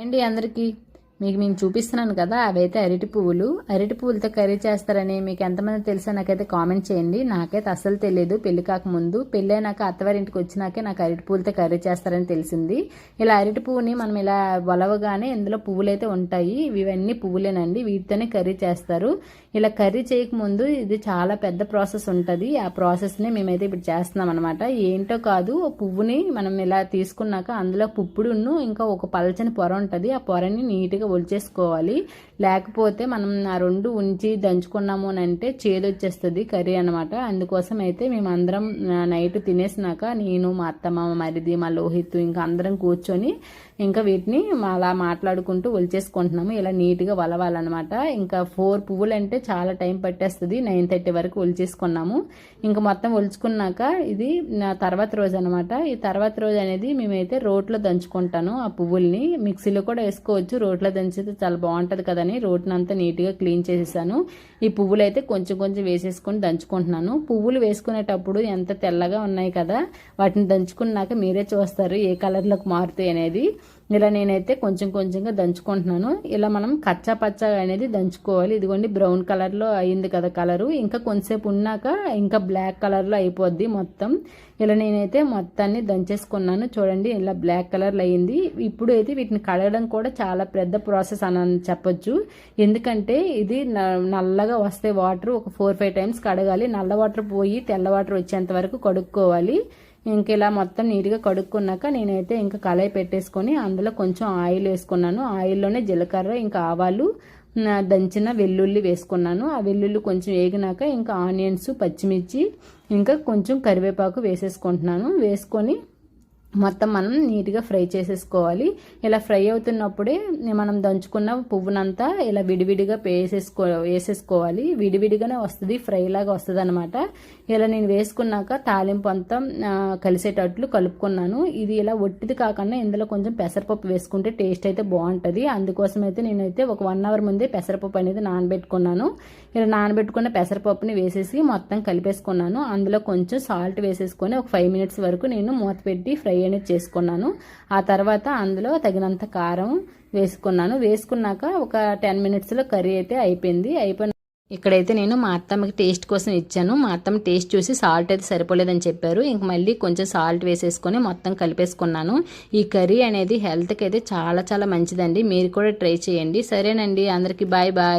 అండి అందరికీ మీకు నేను చూపిస్తున్నాను కదా, అవైతే అరటి పువ్వులతో కర్రీ చేస్తారని మీకు ఎంతమంది తెలుసో నాకైతే కామెంట్ చేయండి. నాకైతే అస్సలు తెలియదు. పెళ్లి కాకముందు, పెళ్ళైనాక అత్తవారింటికి వచ్చినాకే నాకు అరటి పువ్వులతో కర్రీ చేస్తారని తెలిసింది. ఇలా అరటి పువ్వుని మనం ఇలా వలవగానే ఇందులో పువ్వులు అయితే ఉంటాయి. ఇవన్నీ పువ్వులేనండి, వీటితోనే కర్రీ చేస్తారు. ఇలా కర్రీ చేయకముందు ఇది చాలా పెద్ద ప్రాసెస్ ఉంటుంది. ఆ ప్రాసెస్ని మేమైతే ఇప్పుడు చేస్తున్నాం అనమాట. ఏంటో కాదు, పువ్వుని మనం ఇలా తీసుకున్నాక అందులో పుప్పుడును ఇంకా ఒక పలచని పొర ఉంటుంది. ఆ పొరని నీట్గా ఒలిచేసుకోవాలి. లేకపోతే మనం ఆ రెండు ఉంచి దంచుకున్నాము అని అంటే చేదొచ్చేస్తుంది కర్రీ అనమాట. అందుకోసం అయితే మేము అందరం నైట్ తినేసినాక నేను, మా అత్త, మా మరిది, మా లోహిత్ ఇంకా అందరం కూర్చొని ఇంకా వీటిని అలా మాట్లాడుకుంటూ ఒలిచేసుకుంటున్నాము. ఇలా నీట్గా వలవాలన్నమాట. ఇంకా 4 పువ్వులు అంటే చాలా టైం పట్టేస్తుంది. 9:30 వరకు ఒలిచేసుకున్నాము. ఇంకా మొత్తం ఒలుచుకున్నాక ఇది నా తర్వాత రోజు అనమాట. ఈ తర్వాత రోజు అనేది మేమైతే రోట్లో దంచుకుంటాను. ఆ పువ్వుల్ని మిక్సీలో కూడా వేసుకోవచ్చు, రోట్లో దంచితే చాలా బాగుంటుంది కదని రోట్ని అంతా నీట్గా క్లీన్ చేసేసాను. ఈ పువ్వులు అయితే కొంచెం కొంచెం వేసేసుకొని దంచుకుంటున్నాను. పువ్వులు వేసుకునేటప్పుడు ఎంత తెల్లగా ఉన్నాయి కదా, వాటిని దంచుకున్నాక మీరే చూస్తారు ఏ కలర్లోకి మారుతాయి అనేది. ఇలా నేనైతే కొంచెం కొంచెంగా దంచుకుంటున్నాను. ఇలా మనం కచ్చా పచ్చగా అనేది దంచుకోవాలి. ఇదిగోండి బ్రౌన్ కలర్లో అయింది కదా కలరు. ఇంకా కొంతసేపు ఉన్నాక ఇంకా బ్లాక్ కలర్లో అయిపోద్ది మొత్తం. ఇలా నేనైతే మొత్తాన్ని దంచేసుకున్నాను. చూడండి ఇలా బ్లాక్ కలర్లో అయింది. ఇప్పుడు అయితే వీటిని కడగడం కూడా చాలా పెద్ద ప్రాసెస్ అని చెప్పొచ్చు. ఎందుకంటే ఇది నల్లగా వస్తే వాటర్ ఒక 4-5 టైమ్స్ కడగాలి. నల్ల వాటర్ పోయి తెల్ల వాటర్ వచ్చేంత వరకు కడుక్కోవాలి. ఇంక ఇలా మొత్తం నీట్గా కడుక్కున్నాక నేనైతే ఇంకా కళాయి పెట్టేసుకొని అందులో కొంచెం ఆయిల్ వేసుకున్నాను. ఆయిల్లోనే జీలకర్ర ఇంకా ఆవాలు, దంచిన వెల్లుల్లి వేసుకున్నాను. ఆ వెల్లుల్లి కొంచెం వేగినాక ఇంకా ఆనియన్స్, పచ్చిమిర్చి ఇంకా కొంచెం కరివేపాకు వేసేసుకుంటున్నాను. వేసుకొని మొత్తం మనం నీట్గా ఫ్రై చేసేసుకోవాలి. ఇలా ఫ్రై అవుతున్నప్పుడే మనం దంచుకున్న పువ్వునంతా ఇలా విడివిడిగా వేసేసుకోవాలి. విడివిడిగానే వస్తుంది, ఫ్రై లాగా వస్తుంది అనమాట. ఇలా నేను వేసుకున్నాక తాలింపు అంతా కలిసేటట్లు కలుపుకున్నాను. ఇది ఇలా ఒట్టిది కాకుండా ఇందులో కొంచెం పెసరపప్పు వేసుకుంటే టేస్ట్ అయితే బాగుంటుంది. అందుకోసం అయితే నేనైతే ఒక 1 అవర్ ముందే పెసరపప్పు అనేది నానబెట్టుకున్నాను. ఇలా నానబెట్టుకున్న పెసరపప్పుని వేసేసి మొత్తం కలిపేసుకున్నాను. అందులో కొంచెం సాల్ట్ వేసేసుకొని ఒక 5 మినిట్స్ వరకు నేను మూత పెట్టి ఫ్రై అనేది చేసుకున్నాను. ఆ తర్వాత అందులో తగినంత కారం వేసుకున్నాక ఒక 10 మినిట్స్లో కర్రీ అయితే అయిపోయిన ఇక్కడైతే నేను మా అత్తమ్మకి టేస్ట్ కోసం ఇచ్చాను. మా అత్తమ్మ టేస్ట్ చూసి సాల్ట్ అయితే సరిపోలేదని చెప్పారు. ఇంక మళ్ళీ కొంచెం సాల్ట్ వేసేసుకొని మొత్తం కలిపేసుకున్నాను. ఈ కర్రీ అనేది హెల్త్కి అయితే చాలా చాలా మంచిదండి. మీరు కూడా ట్రై చేయండి. సరేనండి, అందరికీ బాయ్ బాయ్.